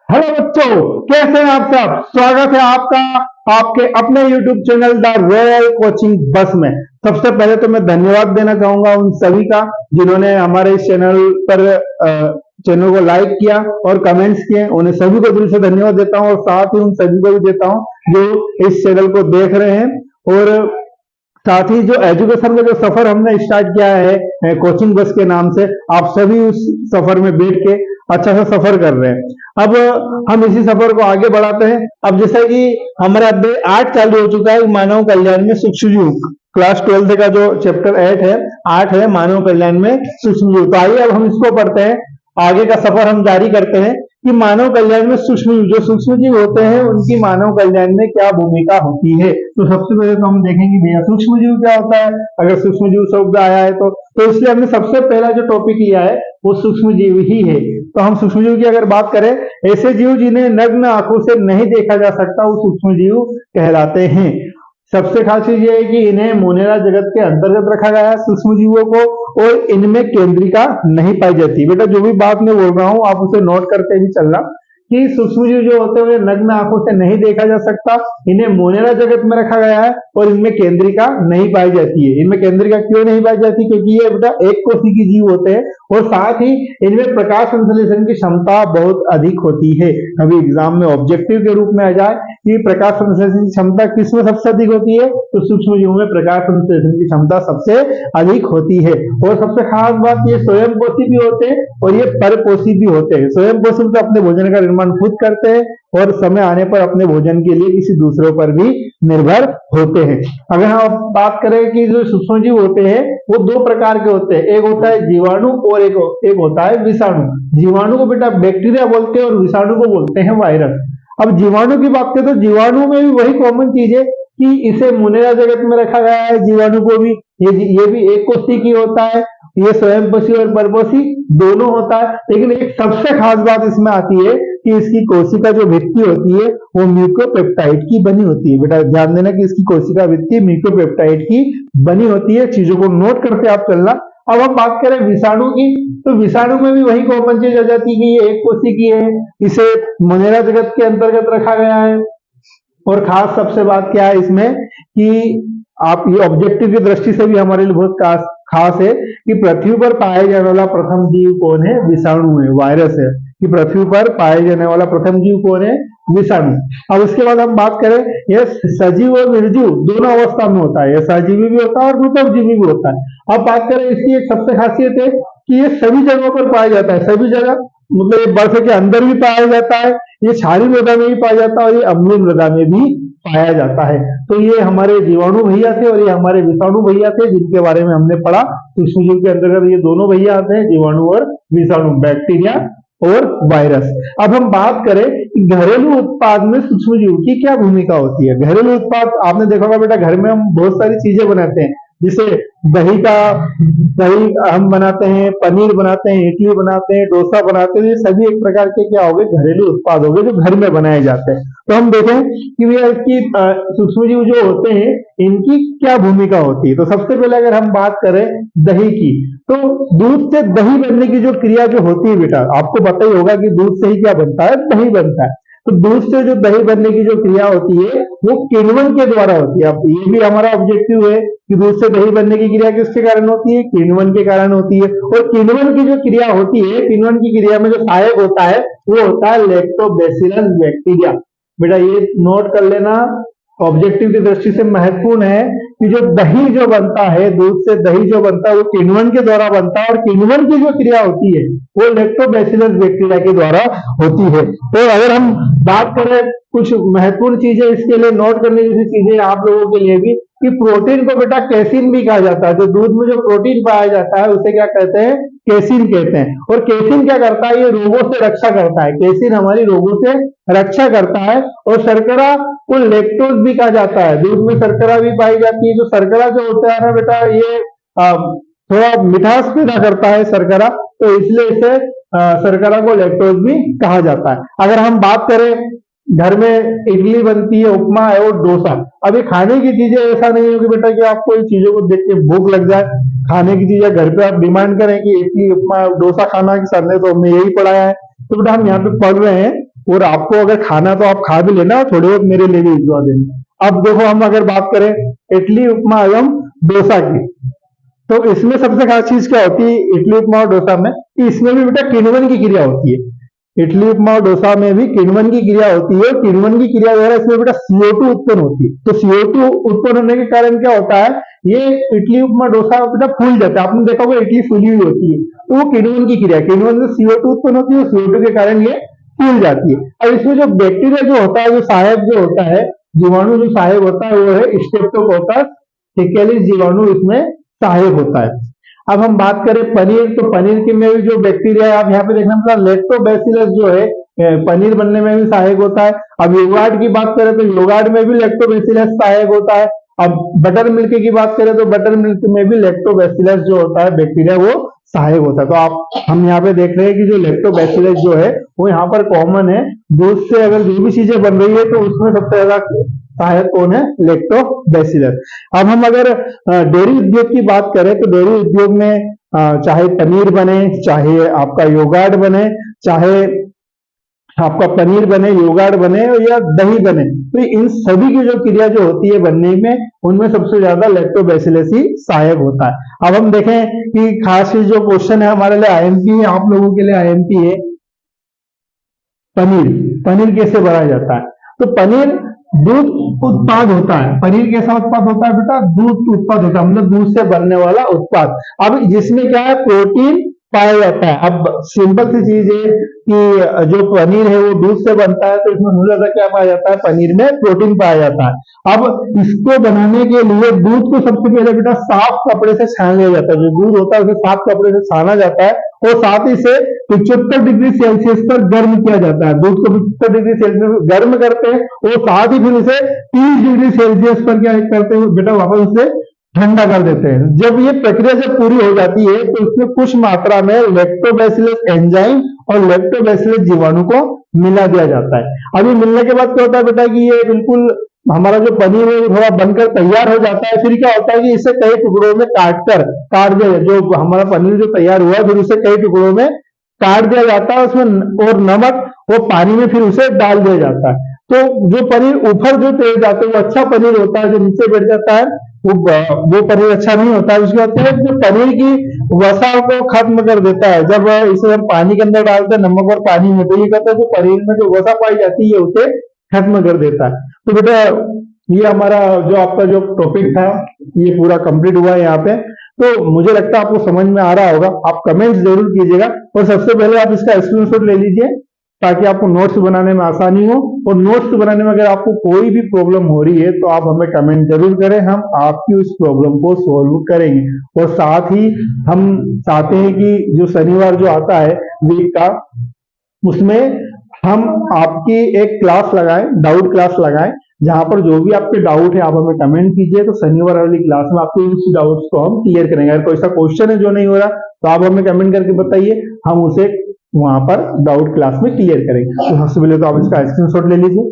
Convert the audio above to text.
Hello बच्चों, कैसे हैं आप सब। स्वागत है आपका आपके अपने YouTube channel the royal coaching बस में। सबसे पहले तो मैं धन्यवाद देना चाहूंगा उन सभी का जिन्होंने हमारे इस चैनल पर चैनल को लाइक किया और कमेंट्स किए। उन्हें सभी को दिल से धन्यवाद देता हूं और साथ ही उन सभी को भी देता हूं जो इस चैनल को देख रहे हैं। और साथ ही जो एजुकेशन का जो सफर हमने स्टार्ट किया है कोचिंग बस के नाम से, आप सभी उस सफर में बैठ के अच्छा सा सफर कर रहे हैं। अब हम इसी सफर को आगे बढ़ाते हैं। अब जैसा कि हमारा अध्याय 8 चालू हो चुका है मानव कल्याण में सूक्ष्म जीव, क्लास 12 का जो चैप्टर 8 है मानव कल्याण में सूक्ष्म जीव। तो आइए अब हम इसको पढ़ते हैं, आगे का सफर हम जारी करते हैं कि मानव कल्याण में सूक्ष्म जीव, जो सूक्ष्म जीव होते हैं उनकी मानव कल्याण में क्या भूमिका होती है। तो सबसे पहले तो हम देखेंगे भैया सूक्ष्म जीव क्या होता है। अगर सूक्ष्म जीव शब्द आया है तो इसलिए हमने सबसे पहला जो टॉपिक लिया है वो सूक्ष्म जीव ही है। तो हम सूक्ष्म जीव की अगर बात करें, ऐसे जीव जिन्हें नग्न आंखों से नहीं देखा जा सकता वो सूक्ष्म जीव कहलाते हैं। सबसे खास चीज ये है कि इन्हें मोनेरा जगत के अंतर्गत रखा गया है सूक्ष्म जीवों को, और इनमें केंद्रिका नहीं पाई जाती। बेटा जो भी बात मैं बोल रहा हूं आप उसे नोट करके ही चलना कि सूक्ष्म जीव जो होते हैं उन्हें नग्न आंखों से नहीं देखा जा सकता, इन्हें मोनेरा जगत में रखा गया है और इनमें केंद्रिका नहीं पाई जाती है। इनमें केंद्रिका क्यों नहीं पाई जाती? क्योंकि ये बेटा एक कोशिकीय जीव होते हैं और साथ ही इनमें प्रकाश संश्लेषण की क्षमता बहुत अधिक होती है। कभी एग्जाम में ऑब्जेक्टिव के रूप में आ जाए कि प्रकाश संश्लेषण की क्षमता किसमें सबसे अधिक होती है, तो सूक्ष्म जीवों में प्रकाश संश्लेषण की क्षमता सबसे अधिक होती है। और सबसे खास बात, ये स्वयंपोषी भी होते हैं और ये परपोषी भी होते हैं। स्वयंपोषी तो अपने भोजन का निर्माण खुद करते हैं और समय आने पर अपने भोजन के लिए किसी दूसरों पर भी निर्भर होते हैं। अगर हम बात करें कि जो सूक्ष्म जीव होते हैं वो दो प्रकार के होते हैं, एक होता है जीवाणु और एक होता है विषाणु। जीवाणु को बेटा बैक्टीरिया बोलते हैं और विषाणु को बोलते हैं वायरस। अब जीवाणु की बात करें तो जीवाणु में भी वही कॉमन चीज है कि इसे मोनेरा जगत में रखा गया है। जीवाणु को भी ये भी एक कोशिकीय होता है, ये स्वयंपोषी और परपोषी दोनों होता है। लेकिन एक सबसे खास बात इसमें आती है कि इसकी कोशिका जो भित्ति होती है वो म्यूकोपेप्टाइड की बनी होती है। बेटा ध्यान देना कि इसकी कोशिका भित्ति म्यूकोपेप्टाइड की बनी होती है। चीजों को नोट करके आप चलना। अब हम बात करें विषाणु की, तो विषाणु में भी वही कॉमन चीज आ जाती है कि ये एक कोशिकीय है, इसे मोनेरा जगत के अंतर्गत रखा गया है। और खास सबसे बात क्या है इसमें कि आप ये ऑब्जेक्टिव की दृष्टि से भी हमारे लिए बहुत खास है कि पृथ्वी पर पाया जाने वाला प्रथम जीव कौन है? विषाणु है, वायरस है। कि पृथ्वी पर पाया जाने वाला प्रथम जीव कौन है? विषाणु। अब इसके बाद हम बात करें, यह सजीव और निर्जीव दोनों अवस्था में होता है, यह सजीवी भी होता है और मृतजीवी भी होता है। अब बात करें इसकी एक सबसे खासियत है कि ये सभी जगहों पर पाया जाता है, सभी जगह, मतलब ये बर्फ के अंदर भी पाया जाता है, ये क्षारीय मृदा में भी पाया जाता है और ये अम्लीय मृदा में भी पाया जाता है। तो ये हमारे जीवाणु भैया थे और ये हमारे विषाणु भैया थे जिनके बारे में हमने पढ़ा। सूक्ष्म जीव के अंतर्गत ये दोनों भैया आते हैं, जीवाणु और विषाणु, बैक्टीरिया और वायरस। अब हम बात करें कि घरेलू उत्पाद में सूक्ष्म जीव की क्या भूमिका होती है। घरेलू उत्पाद आपने देखा होगा बेटा, घर में हम बहुत सारी चीजें बनाते हैं, जिसे दही हम बनाते हैं, पनीर बनाते हैं, इडली बनाते हैं, डोसा बनाते हैं। ये सभी एक प्रकार के क्या हो गए? घरेलू उत्पाद हो गए जो घर में बनाए जाते हैं। तो हम देखें कि भैया इसकी सूक्ष्म जीव जो होते हैं इनकी क्या भूमिका होती है। तो सबसे पहले अगर हम बात करें दही की, तो दूध से दही बनने की जो क्रिया जो होती है बेटा, आपको पता ही होगा कि दूध से ही क्या बनता है? दही बनता है। तो दूध से जो दही बनने की जो क्रिया होती है वो किण्वन के द्वारा होती है। अब ये भी हमारा ऑब्जेक्टिव है कि दूध से दही बनने की क्रिया किसके कारण होती है? किण्वन के कारण होती है। और किण्वन की जो क्रिया होती है, किण्वन की क्रिया में जो सहायक होता है वो होता है लैक्टोबैसिलस बैक्टीरिया। बेटा ये नोट कर लेना, ऑब्जेक्टिव की दृष्टि से महत्वपूर्ण है कि जो दही जो बनता है, दूध से दही जो बनता है वो किण्वन के द्वारा बनता है और किण्वन की जो क्रिया होती है वो लैक्टोबैसिलस बैक्टीरिया के द्वारा होती है। तो अगर हम बात करें कुछ महत्वपूर्ण चीजें इसके लिए नोट करने जैसी चीजें आप लोगों के लिए भी, कि प्रोटीन को बेटा कैसीन भी कहा जाता है। जो दूध में जो प्रोटीन पाया जाता है उसे क्या कहते हैं? कैसीन कहते हैं। और कैसीन क्या करता है? ये रोगों से रक्षा करता है। कैसीन हमारी रोगों से रक्षा करता है। और शर्करा को लैक्टोज भी कहा जाता है, दूध में शर्करा भी पाई जाती है। जो शर्करा जो होता है ना बेटा, ये थोड़ा मिठास पैदा करता है शर्करा, तो इसलिए इसे शर्करा को लैक्टोज भी कहा जाता है। अगर हम बात करें, घर में इडली बनती है, उपमा है और डोसा। अब ये खाने की चीजें, ऐसा नहीं है कि बेटा कि आपको इन चीजों को देख के भूख लग जाए। खाने की चीजें घर पे आप डिमांड करें कि इडली उपमा डोसा खाना, कि सर ने तो हमने यही पढ़ाया है, तो बेटा हम यहाँ पे पढ़ रहे हैं और आपको अगर खाना तो आप खा भी लेना और थोड़े बहुत मेरे लिए भी भिजवा देना। अब देखो हम अगर बात करें इडली उपमा एवं डोसा की, तो इसमें सबसे खास चीज क्या होती है इडली उपमा और डोसा में, कि इसमें भी बेटा किण्वन की क्रिया होती है। इडली उपमा और डोसा में भी किण्वन की क्रिया होती है। किण्वन की क्रिया द्वारा इसमें बेटा CO2 उत्पन्न होती है। तो CO2 उत्पन्न होने के कारण क्या होता है, ये इडली उपमा डोसा बेटा फूल जाता है। आपने देखा होगा इडली फूली हुई होती है, तो वो किण्वन की क्रिया, किण्वन से CO2 उत्पन्न होती है, CO2 के कारण ये फूल जाती है। अब इसमें जो बैक्टीरिया जो होता है, जो सहायक जो होता है, जीवाणु जो सहायक होता है वो है स्ट्रेप्टोकोकस थिकेलिस जीवाणु इसमें सहायक होता है। अब हम बात करें पनीर, तो पनीर के में भी जो बैक्टीरिया है, आप यहाँ पे देखना मतलब लैक्टोबैसिलस जो है पनीर बनने में भी सहायक होता है। अब योगार्ट की बात करें तो योगार्ट में भी लैक्टोबैसिलस सहायक होता है। अब बटर मिल्क की बात करें तो बटर मिल्क में भी लैक्टोबैसिलस जो होता है बैक्टीरिया वो सहायक होता है। तो आप हम यहाँ पे देख रहे हैं कि जो लैक्टोबैसिलस जो है वो यहाँ पर कॉमन है। दूध से अगर जो भी चीजें बन रही है तो उसमें सबसे ज्यादा सहायक कौन है, लैक्टोबैसिलस। अब हम अगर डेयरी उद्योग की बात करें तो डेयरी उद्योग में चाहे पनीर बने, चाहे आपका योगार्ट बने, चाहे आपका पनीर बने, योगार्ट बने या दही बने, तो इन सभी की जो क्रिया जो होती है बनने में, उनमें सबसे ज्यादा लैक्टोबैसिलस ही सहायक होता है। अब हम देखें कि खास जो क्वेश्चन है हमारे लिए IMP है, आप लोगों के लिए IMP है, पनीर, पनीर कैसे बनाया जाता है। तो पनीर दूध उत्पाद होता है। पनीर कैसा उत्पाद होता है बेटा, दूध उत्पाद होता है, मतलब दूध से बनने वाला उत्पाद। अब जिसमें क्या है, प्रोटीन पाया जाता है। अब सिंपल सी चीज है कि जो पनीर है वो दूध से बनता है, तो इसमें सबसे ज्यादा क्या पाया जाता है, पनीर में प्रोटीन पाया जाता है। अब इसको बनाने के लिए दूध को सबसे पहले बेटा साफ कपड़े से छान लिया जाता है। जो दूध होता है उसे साफ कपड़े से छाना जाता है और साथ ही से 75 डिग्री सेल्सियस पर गर्म किया जाता है। दूध को 75 डिग्री सेल्सियस गर्म करते हैं और साथ ही फिर उसे 30 डिग्री सेल्सियस पर क्या करते हैं बेटा, वापस उसे ठंडा कर देते हैं। जब ये प्रक्रिया जब पूरी हो जाती है तो उसमें कुछ मात्रा में लैक्टोबैसिलस एंजाइम और लैक्टोबैसिलस जीवाणु को मिला दिया जाता है। अभी मिलने के बाद क्या होता है बेटा कि ये बिल्कुल हमारा जो पनीर है थोड़ा बनकर तैयार हो जाता है। फिर क्या होता है कि इसे कई टुकड़ों में काट दिया, जो हमारा पनीर जो तैयार हुआ है फिर उसे कई टुकड़ों में काट दिया जाता है उसमें, और नमक वो पानी में फिर उसे डाल दिया जाता है। तो जो पनीर ऊपर जो तेज जाता है वो अच्छा पनीर होता है, जो नीचे बैठ जाता है वो पनीर अच्छा नहीं होता है। उसके बाद जो पनीर की वसा को खत्म कर देता है, जब इसे हम पानी के अंदर डालते हैं नमक और पानी में, तो ये कहते हैं जो पनीर में जो वसा पाई जाती है उसे खत्म कर देता है। तो बेटा ये हमारा जो आपका जो टॉपिक था ये पूरा कंप्लीट हुआ है यहाँ पे। तो मुझे लगता है आपको समझ में आ रहा होगा। आप कमेंट्स जरूर कीजिएगा और सबसे पहले आप इसका स्क्रीनशॉट ले लीजिए ताकि आपको नोट्स बनाने में आसानी हो। और नोट्स बनाने में अगर आपको कोई भी प्रॉब्लम हो रही है तो आप हमें कमेंट जरूर करें, हम आपकी उस प्रॉब्लम को सॉल्व करेंगे। और साथ ही हम चाहते हैं कि जो शनिवार जो आता है वीक का, उसमें हम आपकी एक क्लास लगाएं, डाउट क्लास लगाएं, जहां पर जो भी आपके डाउट है आप हमें कमेंट कीजिए। तो शनिवार वाली क्लास में आपके उस डाउट्स को हम क्लियर करेंगे। अगर कोई सा क्वेश्चन है जो नहीं हो रहा तो आप हमें कमेंट करके बताइए, हम उसे वहां पर डाउट क्लास में क्लियर करेंगे। तो सबसे पहले तो आप इसका स्क्रीनशॉट ले लीजिए।